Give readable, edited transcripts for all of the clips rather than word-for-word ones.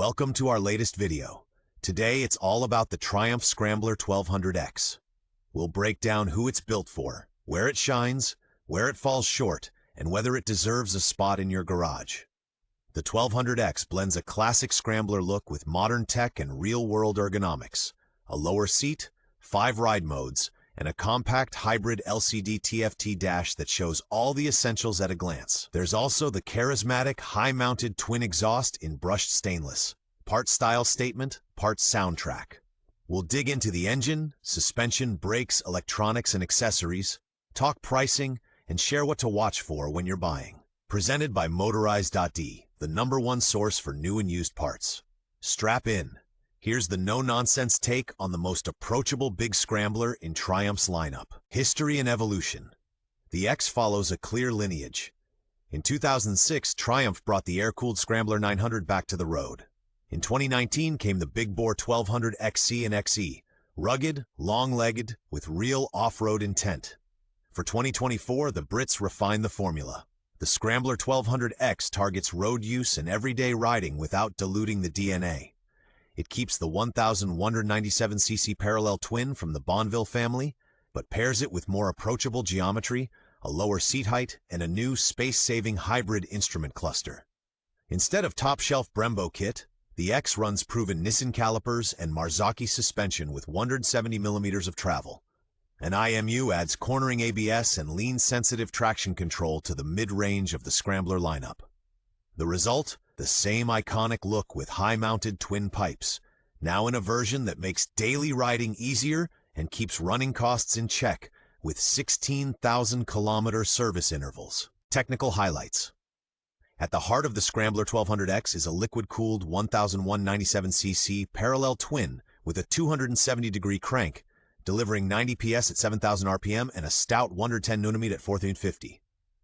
Welcome to our latest video. Today it's all about the Triumph Scrambler 1200X. We'll break down who it's built for, where it shines, where it falls short, and whether it deserves a spot in your garage. The 1200X blends a classic Scrambler look with modern tech and real-world ergonomics, a lower seat, 5 ride modes, and a compact hybrid LCD TFT dash that shows all the essentials at a glance. There's also the charismatic, high-mounted twin exhaust in brushed stainless. Part style statement, part soundtrack. We'll dig into the engine, suspension, brakes, electronics, and accessories, talk pricing, and share what to watch for when you're buying. Presented by Motorize.de, the #1 source for new and used parts. Strap in. Here's the no-nonsense take on the most approachable big scrambler in Triumph's lineup. History and evolution. The X follows a clear lineage. In 2006, Triumph brought the air-cooled Scrambler 900 back to the road. In 2019 came the big-bore 1200 XC and XE, rugged, long-legged, with real off-road intent. For 2024, the Brits refined the formula. The Scrambler 1200X targets road use and everyday riding without diluting the DNA. It keeps the 1,197cc parallel twin from the Bonneville family, but pairs it with more approachable geometry, a lower seat height, and a new space-saving hybrid instrument cluster. Instead of top-shelf Brembo kit, the X runs proven Nissan calipers and Marzocchi suspension with 170mm of travel. An IMU adds cornering ABS and lean-sensitive traction control to the mid-range of the Scrambler lineup. The result? The same iconic look with high-mounted twin pipes, now in a version that makes daily riding easier and keeps running costs in check with 16,000-kilometer service intervals. Technical highlights. At the heart of the Scrambler 1200X is a liquid-cooled 1,197cc parallel twin with a 270-degree crank, delivering 90 PS at 7,000 RPM and a stout 110 Nm at 450.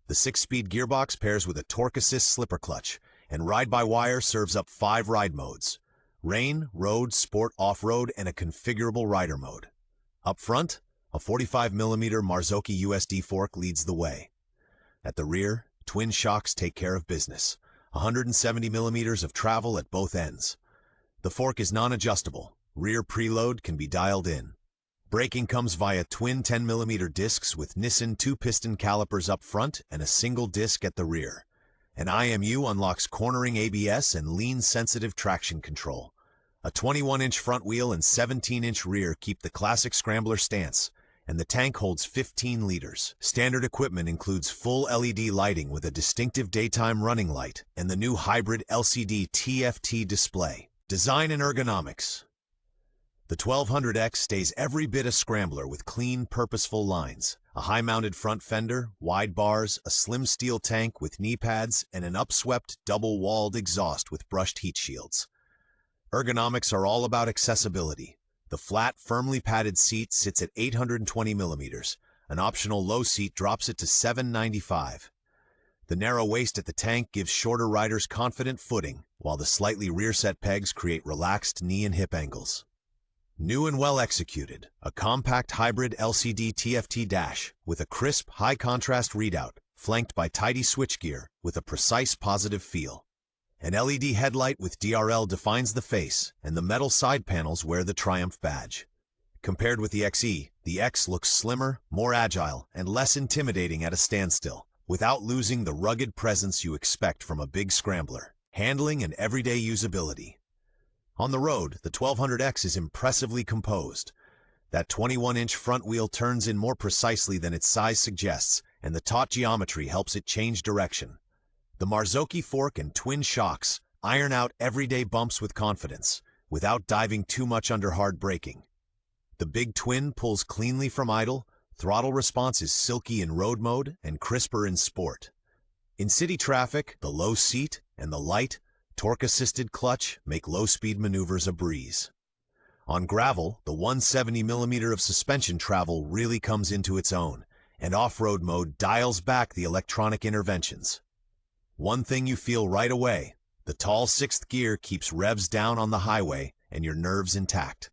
The 6-speed gearbox pairs with a torque assist slipper clutch, and ride-by-wire serves up 5 ride modes: rain, road, sport, off-road, and a configurable rider mode. Up front, a 45mm Marzocchi USD fork leads the way. At the rear, twin shocks take care of business, 170mm of travel at both ends. The fork is non-adjustable. Rear preload can be dialed in. Braking comes via twin 10mm discs with Nissan 2-piston calipers up front and a single disc at the rear. An IMU unlocks cornering ABS and lean-sensitive traction control. A 21-inch front wheel and 17-inch rear keep the classic Scrambler stance, and the tank holds 15 liters. Standard equipment includes full LED lighting with a distinctive daytime running light and the new hybrid LCD TFT display. Design and ergonomics. The 1200X stays every bit a Scrambler with clean, purposeful lines. A high-mounted front fender, wide bars, a slim steel tank with knee pads, and an upswept, double-walled exhaust with brushed heat shields. Ergonomics are all about accessibility. The flat, firmly padded seat sits at 820mm. An optional low seat drops it to 795. The narrow waist at the tank gives shorter riders confident footing, while the slightly rear-set pegs create relaxed knee and hip angles. New and well executed, a compact hybrid LCD TFT dash with a crisp, high-contrast readout, flanked by tidy switchgear with a precise positive feel. An LED headlight with DRL defines the face, and the metal side panels wear the Triumph badge. Compared with the XE, the X looks slimmer, more agile, and less intimidating at a standstill, without losing the rugged presence you expect from a big Scrambler. Handling and everyday usability. On the road, the 1200X is impressively composed. That 21-inch front wheel turns in more precisely than its size suggests, and the taut geometry helps it change direction. The Marzocchi fork and twin shocks iron out everyday bumps with confidence, without diving too much under hard braking. The big twin pulls cleanly from idle, throttle response is silky in road mode and crisper in sport. In city traffic, the low seat and the light, torque-assisted clutch make low-speed maneuvers a breeze. On gravel, the 170mm of suspension travel really comes into its own, and off-road mode dials back the electronic interventions. One thing you feel right away: the tall 6th gear keeps revs down on the highway and your nerves intact.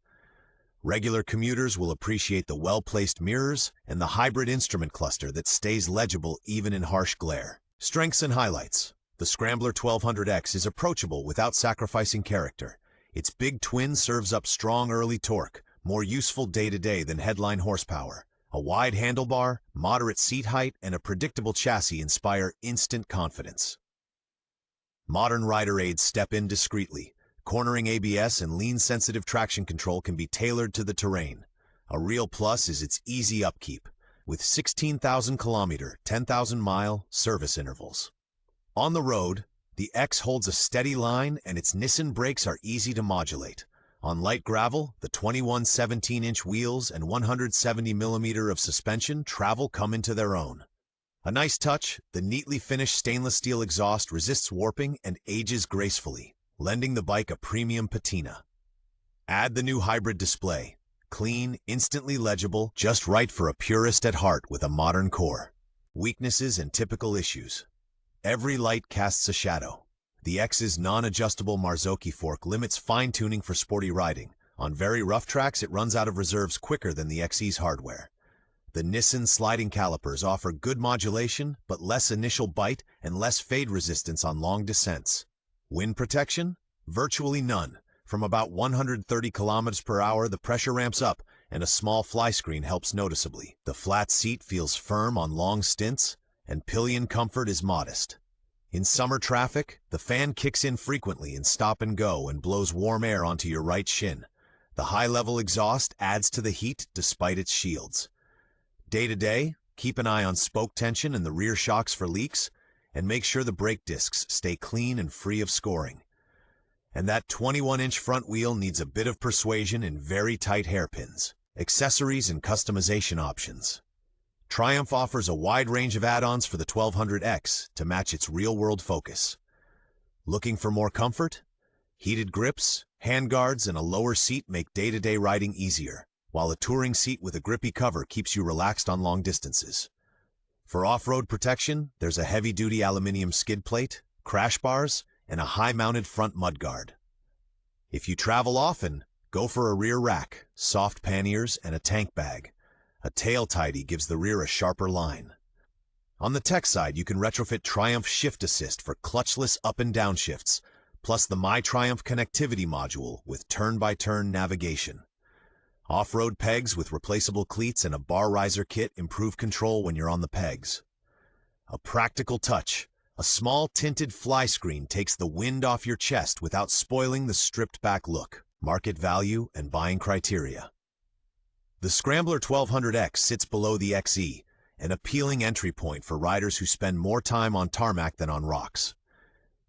Regular commuters will appreciate the well-placed mirrors and the hybrid instrument cluster that stays legible even in harsh glare. Strengths and highlights. The Scrambler 1200X is approachable without sacrificing character. Its big twin serves up strong early torque, more useful day-to-day than headline horsepower. A wide handlebar, moderate seat height, and a predictable chassis inspire instant confidence. Modern rider aids step in discreetly. Cornering ABS and lean-sensitive traction control can be tailored to the terrain. A real plus is its easy upkeep, with 16,000-kilometer, 10,000-mile service intervals. On the road, the X holds a steady line and its Nissan brakes are easy to modulate. On light gravel, the 21 17-inch wheels and 170mm of suspension travel come into their own. A nice touch, the neatly finished stainless steel exhaust resists warping and ages gracefully, lending the bike a premium patina. Add the new hybrid display. Clean, instantly legible, just right for a purist at heart with a modern core. Weaknesses and typical issues. Every light casts a shadow. The X's non-adjustable Marzocchi fork limits fine-tuning for sporty riding. On very rough tracks, it runs out of reserves quicker than the XE's hardware. The Nissan sliding calipers offer good modulation, but less initial bite and less fade resistance on long descents. Wind protection? Virtually none. From about 130 kilometers per hour, the pressure ramps up, and a small fly screen helps noticeably. The flat seat feels firm on long stints, and pillion comfort is modest. In summer traffic, the fan kicks in frequently in stop and go and blows warm air onto your right shin. The high-level exhaust adds to the heat despite its shields. Day-to-day, keep an eye on spoke tension and the rear shocks for leaks, and make sure the brake discs stay clean and free of scoring. And that 21-inch front wheel needs a bit of persuasion in very tight hairpins. Accessories and customization options. Triumph offers a wide range of add-ons for the 1200X to match its real-world focus. Looking for more comfort? Heated grips, handguards, and a lower seat make day-to-day riding easier, while a touring seat with a grippy cover keeps you relaxed on long distances. For off-road protection, there's a heavy-duty aluminum skid plate, crash bars, and a high-mounted front mudguard. If you travel often, go for a rear rack, soft panniers, and a tank bag. A tail tidy gives the rear a sharper line. On the tech side, you can retrofit Triumph Shift Assist for clutchless up and down shifts, plus the My Triumph connectivity module with turn-by-turn navigation. Off-road pegs with replaceable cleats and a bar riser kit improve control when you're on the pegs. A practical touch. A small tinted fly screen takes the wind off your chest without spoiling the stripped-back look. Market value and buying criteria. The Scrambler 1200X sits below the XE, an appealing entry point for riders who spend more time on tarmac than on rocks.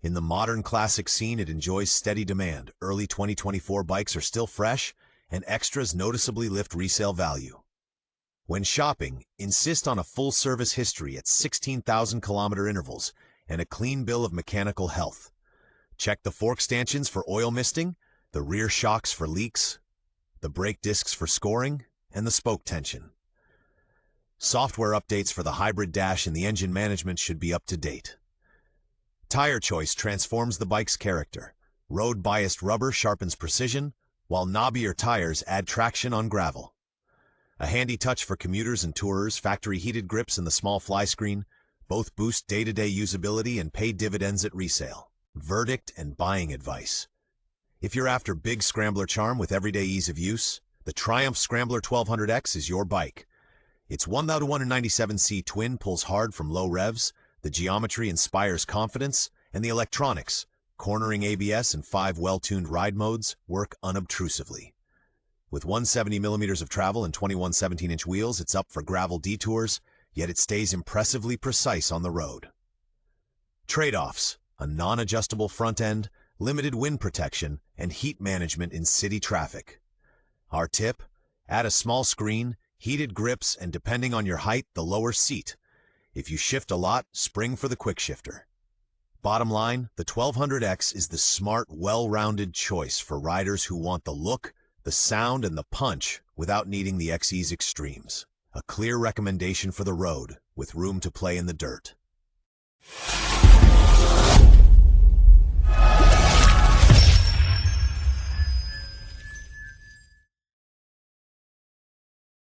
In the modern classic scene, it enjoys steady demand. Early 2024 bikes are still fresh, and extras noticeably lift resale value. When shopping, insist on a full service history at 16,000-kilometer intervals and a clean bill of mechanical health. Check the fork stanchions for oil misting, the rear shocks for leaks, the brake discs for scoring, and the spoke tension. Software updates for the hybrid dash and the engine management should be up to date. Tire choice transforms the bike's character. Road-biased rubber sharpens precision, while knobbier tires add traction on gravel. A handy touch for commuters and tourers, factory heated grips and the small fly screen both boost day-to-day usability and pay dividends at resale. Verdict and buying advice. If you're after big Scrambler charm with everyday ease of use, the Triumph Scrambler 1200X is your bike. Its 1,197C twin pulls hard from low revs, the geometry inspires confidence, and the electronics, cornering ABS and 5 well-tuned ride modes, work unobtrusively. With 170mm of travel and 21 17-inch wheels, it's up for gravel detours, yet it stays impressively precise on the road. Trade-offs: a non-adjustable front end, limited wind protection, and heat management in city traffic. Our tip: add a small screen, heated grips, and depending on your height, the lower seat. If you shift a lot, spring for the quick shifter. Bottom line, the 1200X is the smart, well-rounded choice for riders who want the look, the sound, and the punch without needing the XE's extremes. A clear recommendation for the road, with room to play in the dirt.